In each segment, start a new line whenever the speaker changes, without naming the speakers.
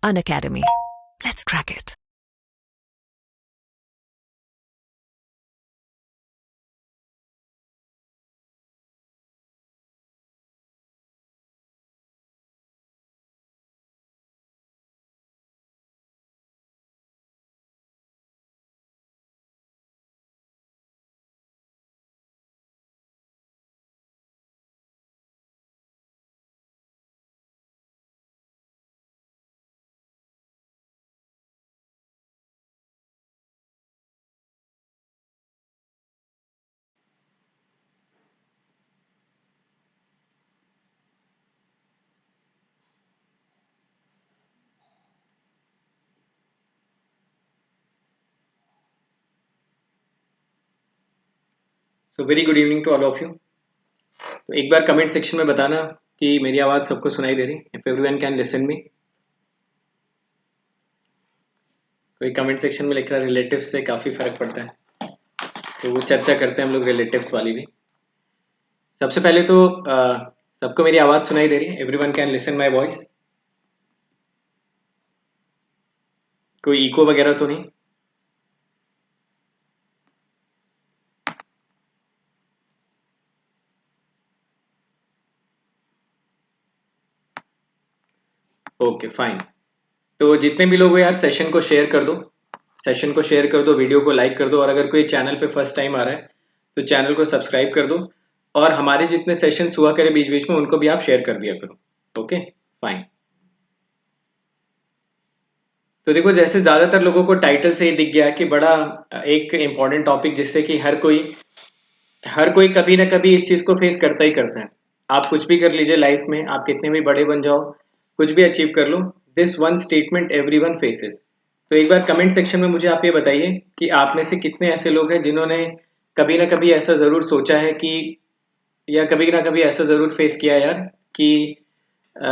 Unacademy. Let's crack it.
So very good evening to all of you. तो एक बार comment section में बताना कि मेरी आवाज़ सबको सुनाई दे रही, if everyone can listen me. कोई कमेंट सेक्शन में लिख रहा है रिलेटिव्स से काफ़ी फर्क पड़ता है, तो वो चर्चा करते हैं हम लोग रिलेटिव्स वाली भी। सबसे पहले तो सबको मेरी आवाज़ सुनाई दे रही है, everyone can listen my voice. कोई इको वगैरह तो नहीं? Okay fine. तो जितने भी लोग हो यार, सेशन को शेयर कर दो, सेशन को शेयर कर दो, वीडियो को लाइक कर दो, और अगर कोई चैनल पे फर्स्ट टाइम आ रहा है तो चैनल को सब्सक्राइब कर दो, और हमारे जितने सेशंस हुआ करे बीच बीच में उनको भी आप शेयर कर दिया करो। Okay fine. तो देखो, जैसे ज्यादातर लोगों को टाइटल से ही दिख गया कि बड़ा एक इम्पॉर्टेंट टॉपिक, जिससे कि हर कोई कभी ना कभी इस चीज को फेस करता ही करता है। आप कुछ भी कर लीजिए लाइफ में, आप कितने भी बड़े बन जाओ, कुछ भी अचीव कर लो, this one statement everyone faces. तो एक बार कमेंट सेक्शन में मुझे आप ये बताइए कि आप में से कितने ऐसे लोग हैं जिन्होंने कभी ना कभी ऐसा जरूर सोचा है कि, या कभी ना कभी ऐसा जरूर फेस किया है यार कि अ,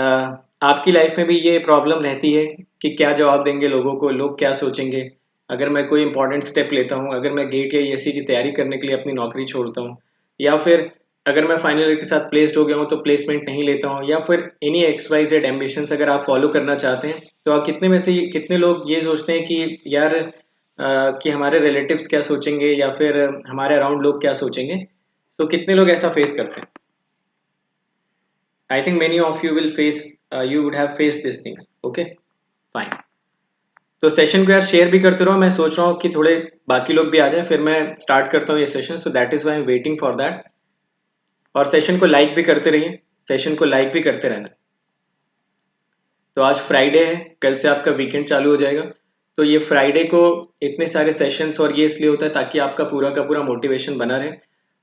आपकी लाइफ में भी ये प्रॉब्लम रहती है कि क्या जवाब देंगे लोगों को, लोग क्या सोचेंगे अगर मैं कोई इंपॉर्टेंट स्टेप लेता हूँ, अगर मैं गेट या ईएससी की तैयारी करने के लिए अपनी नौकरी छोड़ता हूँ, या फिर अगर मैं फाइनल ईयर के साथ प्लेस्ड हो गया हूँ तो प्लेसमेंट नहीं लेता हूँ, या फिर any X Y Z ambitions अगर आप फॉलो करना चाहते हैं, तो आप कितने में से कितने लोग ये सोचते हैं कि यार कि हमारे रिलेटिव्स क्या सोचेंगे, या फिर हमारे अराउंड लोग क्या सोचेंगे। तो कितने लोग ऐसा फेस करते हैं? I think many of you will face, you would have faced these things. Okay, fine. तो सेशन को यार शेयर भी करते रहो, मैं सोच रहा हूँ कि थोड़े बाकी लोग भी आ जाए, फिर मैं स्टार्ट करता हूँ ये session, so that is why I am waiting for that. और सेशन को लाइक भी करते रहिए, सेशन को लाइक भी करते रहना। तो आज फ्राइडे है, कल से आपका वीकेंड चालू हो जाएगा, तो ये फ्राइडे को इतने सारे सेशंस, और ये इसलिए होता है ताकि आपका पूरा का पूरा मोटिवेशन बना रहे,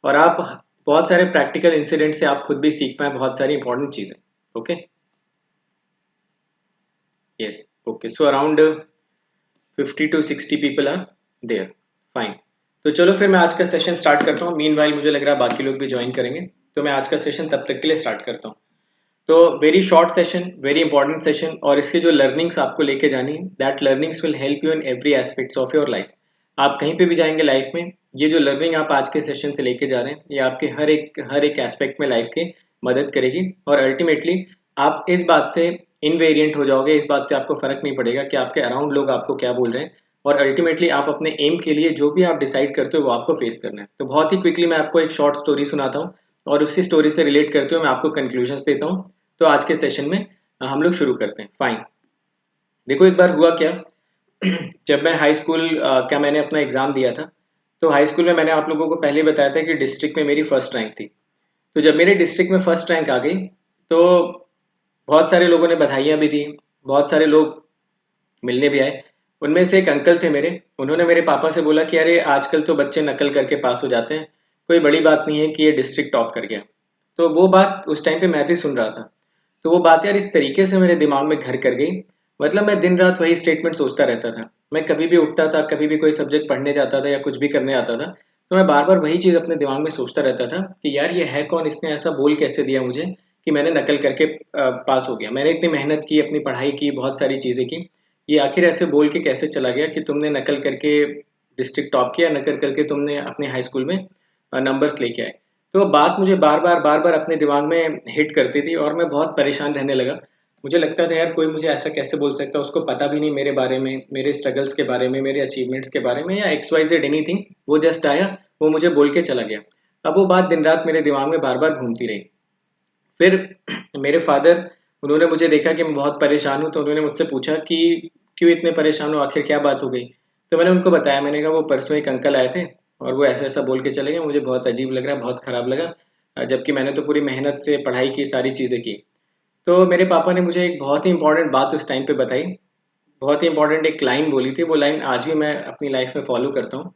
और आप बहुत सारे प्रैक्टिकल इंसिडेंट से आप खुद भी सीख पाए बहुत सारी इंपॉर्टेंट चीजें। Okay, yes, okay, so around 50 to 60 people are there, fine। तो चलो फिर मैं आज का सेशन स्टार्ट करता हूँ, मीन मुझे लग रहा है बाकी लोग भी ज्वाइन करेंगे, तो मैं आज का सेशन तब तक के लिए स्टार्ट करता हूँ। तो very short session, very important session, और इसके जो लर्निंग्स आपको लेके जानी है, that learnings will help you in every aspects of your life. आप कहीं पे भी जाएंगे लाइफ में, ये जो लर्निंग आप आज के सेशन से लेके जा रहे हैं, ये आपके हर एक एस्पेक्ट में लाइफ के मदद करेगी, और अल्टीमेटली आप इस बात से इनवेरिएंट हो जाओगे, इस बात से आपको फर्क नहीं पड़ेगा कि आपके अराउंड लोग आपको क्या बोल रहे हैं, और अल्टीमेटली आप अपने एम के लिए जो भी आप डिसाइड करते हो वो आपको फेस करना है। तो बहुत ही क्विकली मैं आपको एक शॉर्ट स्टोरी सुनाता हूँ, और उसी स्टोरी से रिलेट करते हुए मैं आपको कंक्लूजन देता हूँ। तो आज के सेशन में हम लोग शुरू करते हैं। फाइन। देखो, एक बार हुआ क्या, जब मैं हाई स्कूल का मैंने अपना एग्जाम दिया था, तो हाई स्कूल में मैंने आप लोगों को पहले बताया था कि डिस्ट्रिक्ट में मेरी फर्स्ट रैंक थी। तो जब मेरे डिस्ट्रिक्ट में फर्स्ट रैंक आ गई, तो बहुत सारे लोगों ने बधाइयां भी दी, बहुत सारे लोग मिलने भी आए। उनमें से एक अंकल थे मेरे, उन्होंने मेरे पापा से बोला कि अरे आजकल तो बच्चे नकल करके पास हो जाते हैं, कोई बड़ी बात नहीं है कि ये डिस्ट्रिक्ट टॉप कर गया। तो वो बात उस टाइम पे मैं भी सुन रहा था, तो वो बात यार इस तरीके से मेरे दिमाग में घर कर गई, मतलब मैं दिन रात वही स्टेटमेंट सोचता रहता था। मैं कभी भी उठता था, कभी भी कोई सब्जेक्ट पढ़ने जाता था या कुछ भी करने आता था, तो मैं बार बार वही चीज अपने दिमाग में सोचता रहता था कि यार ये है कौन, इसने ऐसा बोल कैसे दिया मुझे कि मैंने नकल करके पास हो गया। मैंने इतनी मेहनत की, अपनी पढ़ाई की, बहुत सारी चीजें की, ये आखिर ऐसे बोल के कैसे चला गया कि तुमने नकल करके डिस्ट्रिक्ट टॉप किया, नकल करके तुमने अपने हाई स्कूल में नंबर्स लेके आए। तो बात मुझे बार बार अपने दिमाग में हिट करती थी, और मैं बहुत परेशान रहने लगा। मुझे लगता था यार कोई मुझे ऐसा कैसे बोल सकता है, उसको पता भी नहीं मेरे बारे में, मेरे स्ट्रगल्स के बारे में, मेरे अचीवमेंट्स के बारे में या XYZ एनीथिंग। वो जस्ट आया, वो मुझे बोल के चला गया। अब वो बात दिन रात मेरे दिमाग में बार बार घूमती रही। फिर मेरे फादर, उन्होंने मुझे देखा कि मैं बहुत परेशान हूँ, तो उन्होंने मुझसे पूछा कि क्यों इतने परेशान हो, आखिर क्या बात हो गई। तो मैंने उनको बताया, मैंने कहा वो परसों एक अंकल आए थे और वो ऐसा ऐसा बोल के चले गए, मुझे बहुत अजीब लग रहा है, बहुत खराब लगा, जबकि मैंने तो पूरी मेहनत से पढ़ाई की, सारी चीज़ें की। तो मेरे पापा ने मुझे एक बहुत ही इंपॉर्टेंट बात उस टाइम पे बताई, बहुत ही इंपॉर्टेंट एक लाइन बोली थी। वो लाइन आज भी मैं अपनी लाइफ में फॉलो करता हूँ।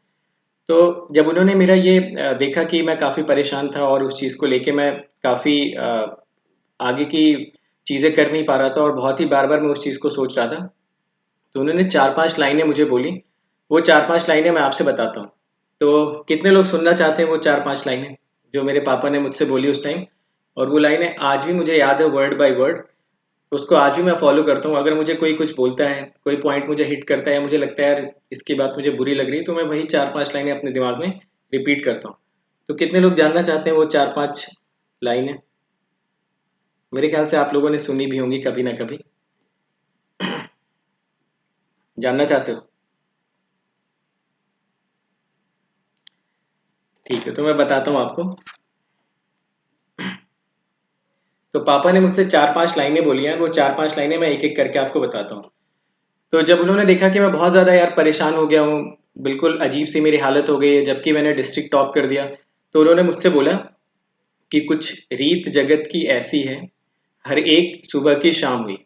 तो जब उन्होंने मेरा ये देखा कि मैं काफ़ी परेशान था और उस चीज़ को लेके मैं काफ़ी आगे की चीज़ें कर नहीं पा रहा था और बहुत ही बार बार मैं उस चीज़ को सोच रहा था, तो उन्होंने 4-5 लाइनें मुझे बोली। वो 4-5 लाइनें मैं आपसे बताता हूँ। तो कितने लोग सुनना चाहते हैं वो 4-5 लाइनें जो मेरे पापा ने मुझसे बोली उस टाइम? और वो लाइनें आज भी मुझे याद है वर्ड बाय वर्ड। उसको आज भी मैं फॉलो करता हूँ। अगर मुझे कोई कुछ बोलता है, कोई पॉइंट मुझे हिट करता है या मुझे लगता है यार इसकी बात मुझे बुरी लग रही है, तो मैं वही 4-5 लाइनें अपने दिमाग में रिपीट करता हूँ। तो कितने लोग जानना चाहते हैं वो 4-5 लाइनें? मेरे ख्याल से आप लोगों ने सुनी भी होंगी कभी ना कभी। जानना चाहते हो? ठीक है, तो मैं बताता हूँ आपको। तो पापा ने मुझसे 4-5 लाइनें बोली हैं, वो 4-5 लाइनें मैं एक-एक करके आपको बताता हूँ। तो जब उन्होंने देखा कि मैं बहुत ज़्यादा यार परेशान हो गया हूँ, बिल्कुल अजीब-सी मेरी हालत हो गई है, जबकि मैंने डिस्ट्रिक्ट टॉप कर दिया, तो उन्होंने मुझसे बोला कि कुछ रीत जगत की ऐसी है, हर एक सुबह की शाम हुई।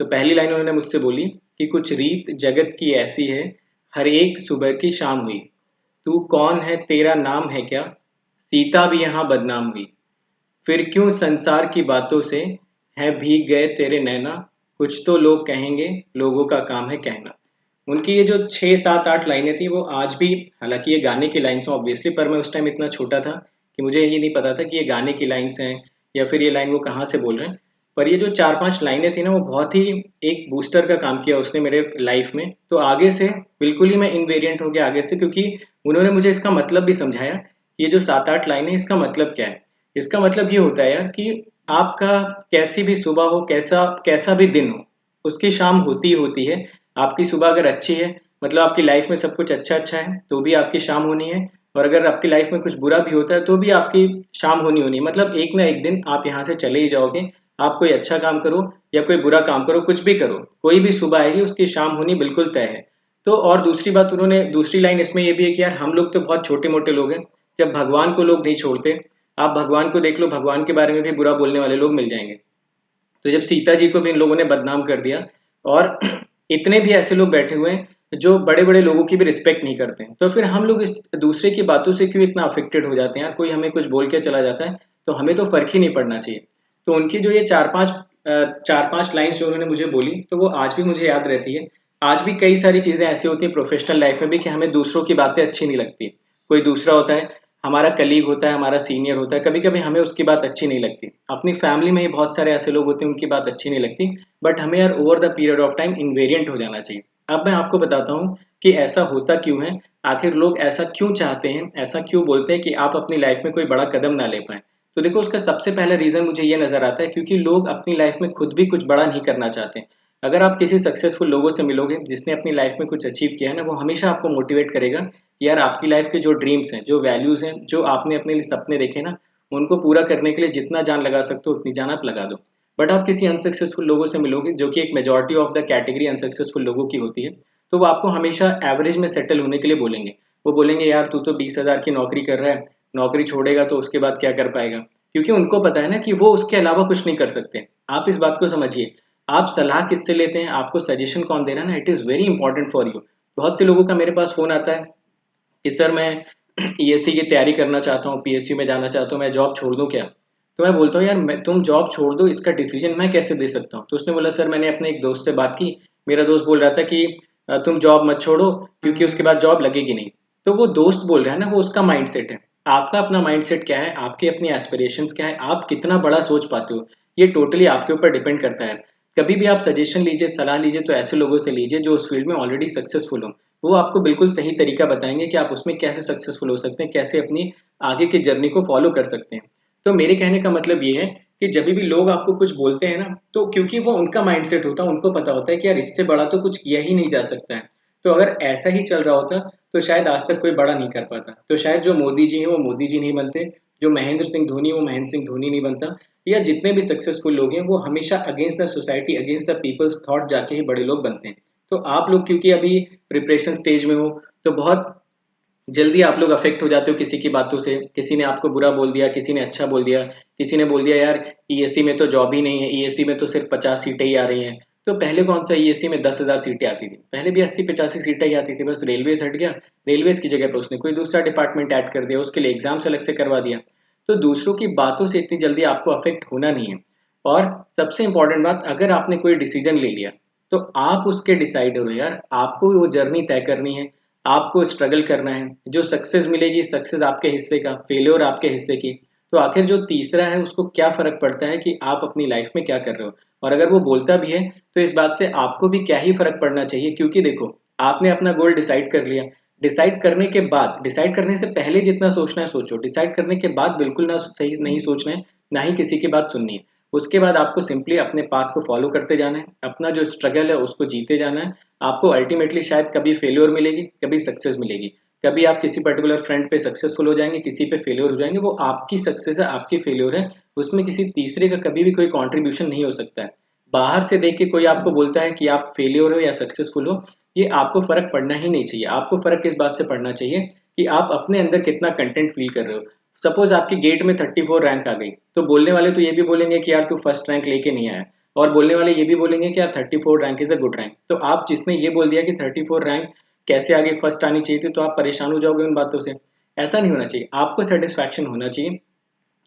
तो पहली लाइन उन्होंने मुझसे बोली कि कुछ रीत जगत की ऐसी है, हर एक सुबह की शाम हुई। तू कौन है, तेरा नाम है क्या? सीता भी यहाँ बदनाम हुई। फिर क्यों संसार की बातों से है भीग गए तेरे नैना, कुछ तो लोग कहेंगे, लोगों का काम है कहना। उनकी ये जो 6-7-8 लाइनें थी वो आज भी, हालांकि ये गाने की लाइन्स हैं ऑब्वियसली, पर मैं उस टाइम इतना छोटा था कि मुझे ये नहीं पता था कि ये गाने की लाइन्स हैं या फिर ये लाइन वो कहाँ से बोल रहे हैं। पर ये जो 4-5 लाइनें थी ना, वो बहुत ही एक बूस्टर का काम किया उसने मेरे लाइफ में। तो आगे से बिल्कुल ही मैं इनवेरिएंट हो गया आगे से, क्योंकि उन्होंने मुझे इसका मतलब भी समझाया कि ये जो 7-8 लाइनें इसका मतलब क्या है। इसका मतलब ये होता है यार कि आपका कैसी भी सुबह हो, कैसा कैसा भी दिन हो, उसकी शाम होती ही होती है। आपकी सुबह अगर अच्छी है, मतलब आपकी लाइफ में सब कुछ अच्छा अच्छा है, तो भी आपकी शाम होनी है। और अगर आपकी लाइफ में कुछ बुरा भी होता है तो भी आपकी शाम होनी होनी है। मतलब एक ना एक दिन आप यहाँ से चले ही जाओगे। आप कोई अच्छा काम करो या कोई बुरा काम करो, कुछ भी करो, कोई भी सुबह आएगी उसकी शाम होनी बिल्कुल तय है। तो और दूसरी बात, उन्होंने दूसरी लाइन इसमें ये भी है कि यार हम लोग तो बहुत छोटे मोटे लोग हैं, जब भगवान को लोग नहीं छोड़ते। आप भगवान को देख लो, भगवान के बारे में भी बुरा बोलने वाले लोग मिल जाएंगे। तो जब सीता जी को भी इन लोगों ने बदनाम कर दिया, और इतने भी ऐसे लोग बैठे हुए हैं जो बड़े बड़े लोगों की भी रिस्पेक्ट नहीं करते हैं, तो फिर हम लोग इस दूसरे की बातों से क्यों इतना अफेक्टेड हो जाते हैं यार? कोई हमें कुछ बोल के चला जाता है तो हमें तो फर्क ही नहीं पड़ना चाहिए। तो उनकी जो ये चार पांच लाइंस जो उन्होंने मुझे बोली, तो वो आज भी मुझे याद रहती है। आज भी कई सारी चीजें ऐसी होती हैं प्रोफेशनल लाइफ में भी कि हमें दूसरों की बातें अच्छी नहीं लगती। कोई दूसरा होता है, हमारा कलीग होता है, हमारा सीनियर होता है, कभी कभी हमें उसकी बात अच्छी नहीं लगती। अपनी फैमिली में ही बहुत सारे ऐसे लोग होते हैं उनकी बात अच्छी नहीं लगती। बट हमें यार over the period of time invariant हो जाना चाहिए। अब मैं आपको बताता हूँ कि ऐसा होता क्यों है, आखिर लोग ऐसा क्यों चाहते हैं, ऐसा क्यों बोलते हैं कि आप अपनी लाइफ में कोई बड़ा कदम ना ले पाए। तो देखो, उसका सबसे पहला रीजन मुझे ये नजर आता है, क्योंकि लोग अपनी लाइफ में खुद भी कुछ बड़ा नहीं करना चाहते। अगर आप किसी सक्सेसफुल लोगों से मिलोगे जिसने अपनी लाइफ में कुछ अचीव किया है ना, वो हमेशा आपको मोटिवेट करेगा कि यार आपकी लाइफ के जो ड्रीम्स हैं, जो वैल्यूज हैं, जो आपने अपने लिए सपने देखे ना, उनको पूरा करने के लिए जितना जान लगा सकते हो उतनी जान आप लगा दो। बट आप किसी अनसक्सेसफुल लोगों से मिलोगे, जो कि एक majority of the category unsuccessful लोगों की होती है, तो वो आपको हमेशा एवरेज में सेटल होने के लिए बोलेंगे। वो बोलेंगे यार तू तो 20,000 की नौकरी कर रहा है, नौकरी छोड़ेगा तो उसके बाद क्या कर पाएगा? क्योंकि उनको पता है ना कि वो उसके अलावा कुछ नहीं कर सकते। आप इस बात को समझिए। आप सलाह किससे लेते हैं, आपको सजेशन कौन दे रहा है ना, it is very important for you. बहुत से लोगों का मेरे पास फोन आता है कि सर मैं ESC की तैयारी करना चाहता हूँ, PSU में जाना चाहता हूँ, मैं जॉब छोड़ दूँ क्या? तो मैं बोलता हूँ यार तुम जॉब छोड़ दो, इसका डिसीजन मैं कैसे दे सकता हूँ? तो उसने बोला सर मैंने अपने एक दोस्त से बात की, मेरा दोस्त बोल रहा था कि तुम जॉब मत छोड़ो क्योंकि उसके बाद जॉब लगेगी नहीं। तो वो दोस्त बोल रहा है ना, वो उसका माइंडसेट है। आपका अपना माइंडसेट क्या है, आपकी अपनी एस्पिरेशंस क्या है, आप कितना बड़ा सोच पाते हो, ये टोटली आपके ऊपर डिपेंड करता है। कभी भी आप सजेशन लीजिए, सलाह लीजिए, तो ऐसे लोगों से लीजिए जो उस फील्ड में ऑलरेडी सक्सेसफुल हो। वो आपको बिल्कुल सही तरीका बताएंगे कि आप उसमें कैसे सक्सेसफुल हो सकते हैं, कैसे अपनी आगे की जर्नी को फॉलो कर सकते हैं। तो मेरे कहने का मतलब ये है कि जब भी लोग आपको कुछ बोलते हैं ना, तो क्योंकि वो उनका माइंडसेट होता है, उनको पता होता है कि यार इससे बड़ा तो कुछ किया ही नहीं जा सकता है। तो अगर ऐसा ही चल रहा होता तो शायद आज तक कोई बड़ा नहीं कर पाता। तो शायद जो मोदी जी हैं वो मोदी जी नहीं बनते, जो महेंद्र सिंह धोनी वो महेंद्र सिंह धोनी नहीं बनता, या जितने भी सक्सेसफुल लोग हैं वो हमेशा against the society, against the people's thought जाके ही बड़े लोग बनते हैं। तो आप लोग क्योंकि अभी प्रिपरेशन स्टेज में हो, तो बहुत जल्दी आप लोग अफेक्ट हो जाते हो किसी की बातों से। किसी ने आपको बुरा बोल दिया, किसी ने अच्छा बोल दिया, किसी ने बोल दिया यार ईएससी में तो जॉब ही नहीं है, ईएससी में तो सिर्फ 50 सीटें ही आ रही हैं। तो पहले कौन सा ईएससी में 10,000 सीटें आती थी, पहले भी 80-85 सीटें ही आती थी, बस रेलवे हट गया, रेलवेज की जगह पर उसने कोई दूसरा डिपार्टमेंट ऐड कर दिया, उसके लिए एग्जाम्स अलग से करवा दिया। तो दूसरों की बातों से इतनी जल्दी आपको अफेक्ट होना नहीं है। और सबसे इंपॉर्टेंट बात, अगर आपने कोई डिसीजन ले लिया तो आप उसके डिसाइडर हो यार, आपको वो जर्नी तय करनी है, आपको स्ट्रगल करना है। जो सक्सेस मिलेगी, सक्सेस आपके हिस्से का, फेलियर आपके हिस्से की। तो आखिर जो तीसरा है उसको क्या फर्क पड़ता है कि आप अपनी लाइफ में क्या कर रहे हो। और अगर वो बोलता भी है तो इस बात से आपको भी क्या ही फर्क पड़ना चाहिए, क्योंकि देखो आपने अपना गोल डिसाइड कर लिया। डिसाइड करने के बाद, डिसाइड करने से पहले जितना सोचना है सोचो, डिसाइड करने के बाद बिल्कुल ना सही नहीं सोचना है, ना ही किसी की बात सुननी है। उसके बाद आपको सिंपली अपने पाथ को फॉलो करते जाना है, अपना जो स्ट्रगल है उसको जीते जाना है। आपको अल्टीमेटली शायद कभी फेल्योर मिलेगी, कभी सक्सेस मिलेगी। कभी आप किसी पर्टिकुलर फ्रंट पे सक्सेसफुल हो जाएंगे, किसी पे फेलियर हो जाएंगे, वो आपकी सक्सेस है, आपकी फेलियर है। उसमें किसी तीसरे का कभी भी कोई कंट्रीब्यूशन नहीं हो सकता है। बाहर से देख के कोई आपको बोलता है कि आप फेलियर हो या सक्सेसफुल हो, ये आपको फर्क पड़ना ही नहीं चाहिए। आपको फर्क इस बात से पड़ना चाहिए कि आप अपने अंदर कितना कंटेंट फील कर रहे हो। सपोज आपकी गेट में 34 रैंक आ गई, तो बोलने वाले तो ये भी बोलेंगे कि यार तू फर्स्ट रैंक लेके नहीं आया, और बोलने वाले ये भी बोलेंगे कि यार 34 rank is a good rank. तो आप जिसने ये बोल दिया कि 34 रैंक कैसे आगे फर्स्ट आनी चाहिए थी, तो आप परेशान हो जाओगे उन बातों से। ऐसा नहीं होना चाहिए, आपको सेटिस्फैक्शन होना चाहिए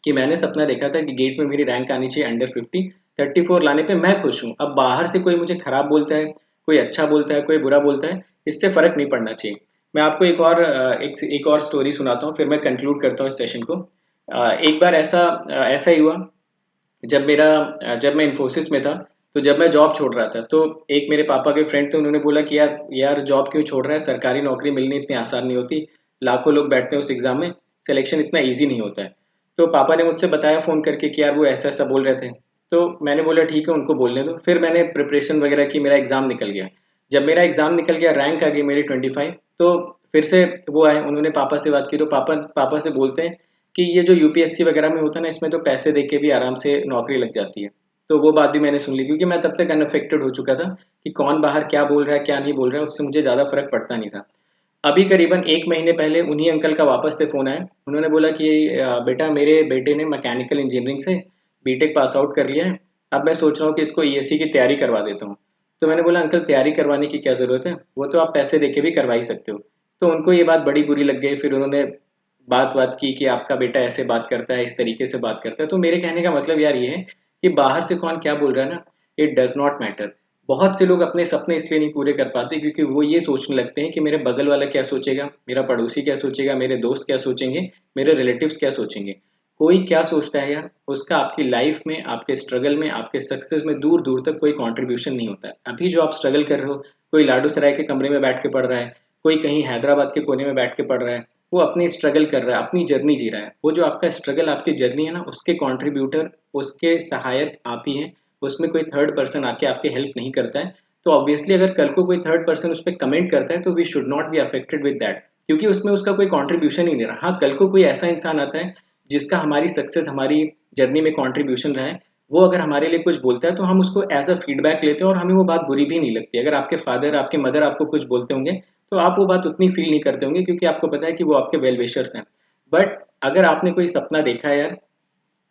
कि मैंने सपना देखा था कि गेट में मेरी रैंक आनी चाहिए अंडर 50, 34 लाने पे मैं खुश हूँ। अब बाहर से कोई मुझे खराब बोलता है, कोई अच्छा बोलता है, कोई बुरा बोलता है, इससे फर्क नहीं पड़ना चाहिए। मैं आपको एक और स्टोरी सुनाता हूँ, फिर मैं कंक्लूड करता हूँ इस सेशन को। एक बार ऐसा ही हुआ, जब मैं इन्फोसिस में था, तो जब मैं जॉब छोड़ रहा था, तो एक मेरे पापा के फ्रेंड थे, उन्होंने बोला कि यार यार जॉब क्यों छोड़ रहा है, सरकारी नौकरी मिलनी इतनी आसान नहीं होती, लाखों लोग बैठते हैं उस एग्जाम में, सिलेक्शन इतना ईजी नहीं होता है। तो पापा ने मुझसे बताया फ़ोन करके कि यार वो ऐसा ऐसा बोल रहे थे। तो मैंने बोला ठीक है, उनको बोलने दो। फिर मैंने प्रिपरेशन वगैरह की, मेरा एग्ज़ाम निकल गया। जब मेरा एग्ज़ाम निकल गया, रैंक आ गई मेरी 25, तो फिर से वो आए, उन्होंने पापा से बात की, तो पापा पापा से बोलते हैं कि ये जो यूपीएससी वगैरह में होता है ना, इसमें तो पैसे दे के भी आराम से नौकरी लग जाती है। तो वो बात भी मैंने सुन ली, क्योंकि मैं तब तक अनअफेक्टेड हो चुका था कि कौन बाहर क्या बोल रहा है क्या नहीं बोल रहा है, उससे मुझे ज़्यादा फर्क पड़ता नहीं था। अभी करीबन 1 महीने पहले उन्हीं अंकल का वापस से फ़ोन आया। उन्होंने बोला कि बेटा मेरे बेटे ने मैकेनिकल इंजीनियरिंग से बीटेक पास आउट कर लिया है, अब मैं सोच रहा हूँ कि इसको ईएससी की तैयारी करवा देता हूँ। तो मैंने बोला अंकल तैयारी करवाने की क्या ज़रूरत है, वो तो आप पैसे दे के भी करवा ही सकते हो। तो उनको ये बात बड़ी बुरी लग गई। फिर उन्होंने बात बात की कि आपका बेटा ऐसे बात करता है, इस तरीके से बात करता है। तो मेरे कहने का मतलब यार ये है कि बाहर से कौन क्या बोल रहा है ना, इट डज नॉट मैटर। बहुत से लोग अपने सपने इसलिए नहीं पूरे कर पाते क्योंकि वो ये सोचने लगते हैं कि मेरे बगल वाला क्या सोचेगा, मेरा पड़ोसी क्या सोचेगा, मेरे दोस्त क्या सोचेंगे, मेरे रिलेटिव्स क्या सोचेंगे। कोई क्या सोचता है यार, उसका आपकी लाइफ में, आपके स्ट्रगल में, आपके सक्सेस में दूर दूर तक कोई कंट्रीब्यूशन नहीं होता है। अभी जो आप स्ट्रगल कर रहे हो, कोई लाडू सराय के कमरे में बैठ के पढ़ रहा है, कोई कहीं हैदराबाद के कोने में बैठ के पढ़ रहा है, वो अपनी स्ट्रगल कर रहा है, अपनी जर्नी जी रहा है। वो जो आपका स्ट्रगल, आपकी जर्नी है ना, उसके कंट्रीब्यूटर, उसके सहायक आप ही हैं। उसमें कोई थर्ड पर्सन आके आपकी हेल्प नहीं करता है। तो ऑब्वियसली अगर कल को कोई थर्ड पर्सन उस पर कमेंट करता है तो we should not be affected with that, क्योंकि उसमें उसका कोई कंट्रीब्यूशन ही नहीं रहा। हाँ, कल को कोई ऐसा इंसान आता है जिसका हमारी सक्सेस, हमारी जर्नी में कंट्रीब्यूशन रहा है, वो अगर हमारे लिए कुछ बोलता है तो हम उसको एज अ फीडबैक लेते हैं और हमें वो बात बुरी भी नहीं लगती। अगर आपके फादर, आपके मदर आपको कुछ बोलते होंगे तो आप वो बात उतनी फील नहीं करते होंगे, क्योंकि आपको पता है कि वो आपके वेल विशर्स हैं। बट अगर आपने कोई सपना देखा है यार,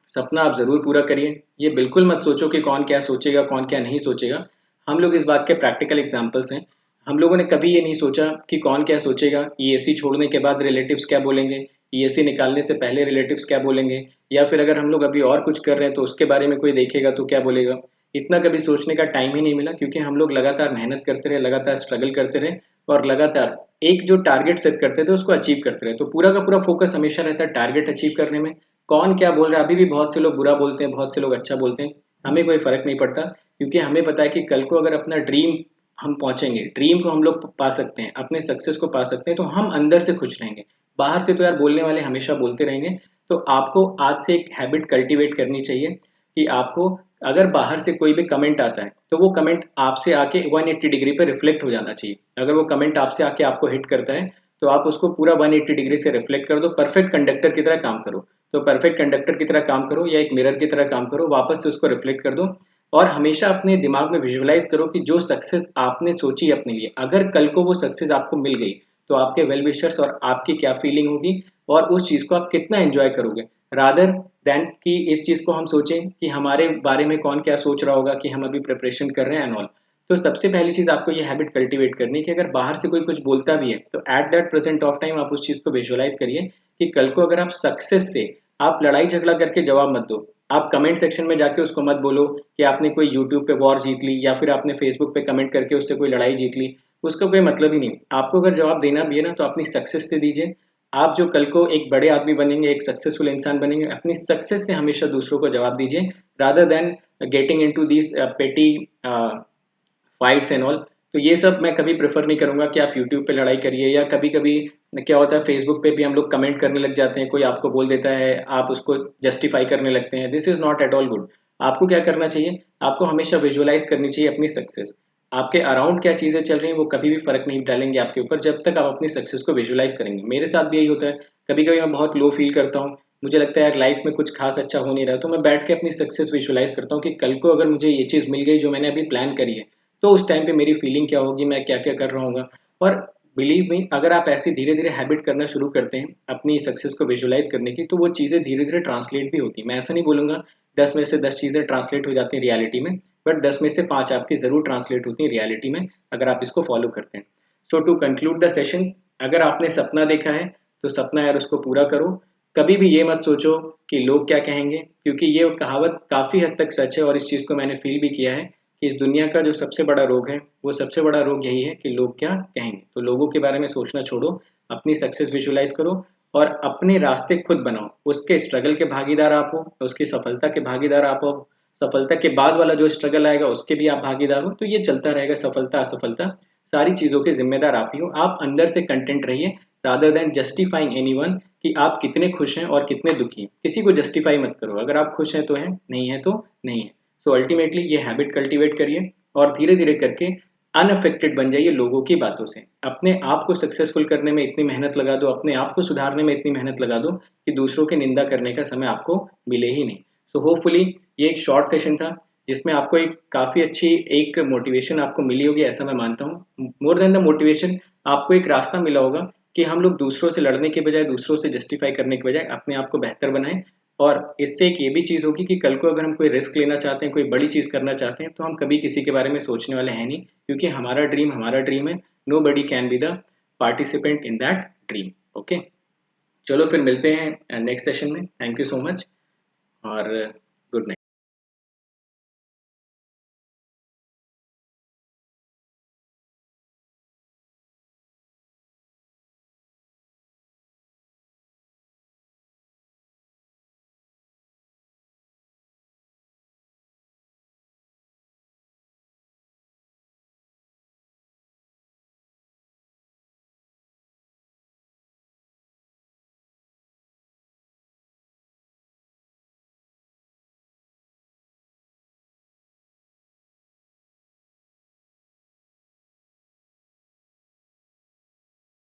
सपना आप ज़रूर पूरा करिए। ये बिल्कुल मत सोचो कि कौन क्या सोचेगा, कौन क्या नहीं सोचेगा। हम लोग इस बात के प्रैक्टिकल एग्जाम्पल्स हैं। हम लोगों ने कभी ये नहीं सोचा कि कौन क्या सोचेगा, ईएससी छोड़ने के बाद रिलेटिव्स क्या बोलेंगे, ईएससी निकालने से पहले रिलेटिव्स क्या बोलेंगे, या फिर अगर हम लोग अभी और कुछ कर रहे हैं तो उसके बारे में कोई देखेगा तो क्या बोलेगा। इतना कभी सोचने का टाइम ही नहीं मिला, क्योंकि हम लोग लगातार मेहनत करते रहे, लगातार स्ट्रगल करते रहे, और लगातार एक जो टारगेट सेट करते थे उसको अचीव करते रहे। तो पूरा का पूरा फोकस हमेशा रहता है टारगेट अचीव करने में। कौन क्या बोल रहा है, अभी भी बहुत से लोग बुरा बोलते हैं, बहुत से लोग अच्छा बोलते हैं, हमें कोई फर्क नहीं पड़ता, क्योंकि हमें पता है कि कल को अगर अपना ड्रीम हम पहुंचेंगे, ड्रीम को हम लोग पा सकते हैं, अपने सक्सेस को पा सकते हैं, तो हम अंदर से खुश रहेंगे। बाहर से तो यार बोलने वाले हमेशा बोलते रहेंगे। तो आपको आज से एक हैबिट कल्टीवेट करनी चाहिए कि आपको अगर बाहर से कोई भी कमेंट आता है तो वो कमेंट आपसे आके 180 डिग्री पे रिफ्लेक्ट हो जाना चाहिए। अगर वो कमेंट आपसे आके आपको हिट करता है तो आप उसको पूरा 180 डिग्री से रिफ्लेक्ट कर दो, परफेक्ट कंडक्टर की तरह काम करो। तो परफेक्ट कंडक्टर की तरह काम करो या एक मिरर की तरह काम करो, वापस से उसको रिफ्लेक्ट कर दो। और हमेशा अपने दिमाग में विजुअलाइज करो कि जो सक्सेस आपने सोची अपने लिए, अगर कल को वो सक्सेस आपको मिल गई तो आपके वेल विशर्स और आपकी क्या फीलिंग होगी और उस चीज को आप कितना एंजॉय करोगे, रादर देन कि इस चीज को हम सोचें कि हमारे बारे में कौन क्या सोच रहा होगा कि हम अभी प्रिपरेशन कर रहे हैं एंड ऑल। तो सबसे पहली चीज आपको ये हैबिट कल्टीवेट करनी है कि अगर बाहर से कोई कुछ बोलता भी है तो at that present of time आप उस चीज को विजुअलाइज करिए कि कल को अगर आप सक्सेस से, आप लड़ाई झगड़ा करके जवाब मत दो। आप कमेंट सेक्शन में जाके उसको मत बोलो कि आपने कोई यूट्यूब पे वॉर जीत ली या फिर आपने फेसबुक पे कमेंट करके उससे कोई लड़ाई जीत ली। उसका कोई मतलब ही नहीं। आपको अगर जवाब देना भी है ना तो अपनी सक्सेस से दीजिए। आप जो कल को एक बड़े आदमी बनेंगे, एक सक्सेसफुल इंसान बनेंगे, अपनी सक्सेस से हमेशा दूसरों को जवाब दीजिए, rather than getting into this पेटी फाइट्स एंड ऑल। तो ये सब मैं कभी प्रेफर नहीं करूंगा कि आप यूट्यूब पे लड़ाई करिए। या कभी कभी क्या होता है फेसबुक पे भी हम लोग कमेंट करने लग जाते हैं, कोई आपको बोल देता है आप उसको जस्टिफाई करने लगते हैं। This is not at all good. आपको क्या करना चाहिए, आपको हमेशा विजुअलाइज करनी चाहिए अपनी सक्सेस। आपके अराउंड क्या चीजें चल रही हैं वो कभी भी फर्क नहीं डालेंगे आपके ऊपर जब तक आप अपनी सक्सेस को विजुअलाइज करेंगे। मेरे साथ भी यही होता है। कभी कभी मैं बहुत लो फील करता हूँ, मुझे लगता है यार लाइफ में कुछ खास अच्छा हो नहीं रहा, तो मैं बैठ के अपनी सक्सेस विजुअलाइज करता हूँ कि कल को अगर मुझे ये चीज मिल गई जो मैंने अभी प्लान करी है तो उस टाइम पे मेरी फीलिंग क्या होगी, मैं क्या क्या कर रहा हूँ। और बिलीव मी, अगर आप ऐसी धीरे धीरे हैबिट करना शुरू करते हैं अपनी सक्सेस को विजुअलाइज करने की तो वो चीज़ें धीरे धीरे ट्रांसलेट भी होती हैं। मैं ऐसा नहीं बोलूंगा 10 में से 10 चीज़ें ट्रांसलेट हो जाती हैं रियलिटी में, बट 10 में से 5 आपकी जरूर ट्रांसलेट होती हैं रियलिटी में अगर आप इसको फॉलो करते हैं। सो टू कंक्लूड द सेशंस, अगर आपने सपना देखा है तो सपना यार उसको पूरा करो। कभी भी ये मत सोचो कि लोग क्या कहेंगे, क्योंकि ये कहावत काफ़ी हद तक सच है और इस चीज़ को मैंने फील भी किया है कि इस दुनिया का जो सबसे बड़ा रोग है वो सबसे बड़ा रोग यही है कि लोग क्या कहेंगे। तो लोगों के बारे में सोचना छोड़ो, अपनी सक्सेस विजुअलाइज करो और अपने रास्ते खुद बनाओ। उसके स्ट्रगल के भागीदार आप हो, उसकी सफलता के भागीदार आप हो, सफलता के बाद वाला जो स्ट्रगल आएगा उसके भी आप भागीदार हो। तो ये चलता रहेगा, सफलता असफलता सारी चीज़ों के जिम्मेदार आप ही हो। आप अंदर से कंटेंट रहिए रादर देन जस्टिफाइंग एनीवन कि आप कितने खुश हैं और कितने दुखी हैं। किसी को जस्टिफाई मत करो, अगर आप खुश हैं तो हैं, नहीं है तो नहीं है। सो अल्टीमेटली ये हैबिट कल्टीवेट करिए और धीरे धीरे करके अनअफेक्टेड बन जाइए लोगों की बातों से। अपने आप को सक्सेसफुल करने में इतनी मेहनत लगा दो, अपने आप को सुधारने में इतनी मेहनत लगा दो कि दूसरों की निंदा करने का समय आपको मिले ही नहीं। सो होपफुली ये एक शॉर्ट सेशन था जिसमें आपको एक काफ़ी अच्छी एक मोटिवेशन आपको मिली होगी, ऐसा मैं मानता हूँ। मोर देन द मोटिवेशन, आपको एक रास्ता मिला होगा कि हम लोग दूसरों से लड़ने के बजाय, दूसरों से जस्टिफाई करने के बजाय अपने आप को बेहतर बनाएं। और इससे एक ये भी चीज़ होगी कि कल को अगर हम कोई रिस्क लेना चाहते हैं, कोई बड़ी चीज़ करना चाहते हैं, तो हम कभी किसी के बारे में सोचने वाले हैं नहीं, क्योंकि हमारा ड्रीम है। Nobody can be the participant in that dream. Okay, चलो फिर मिलते हैं नेक्स्ट सेशन में। Thank you so much. और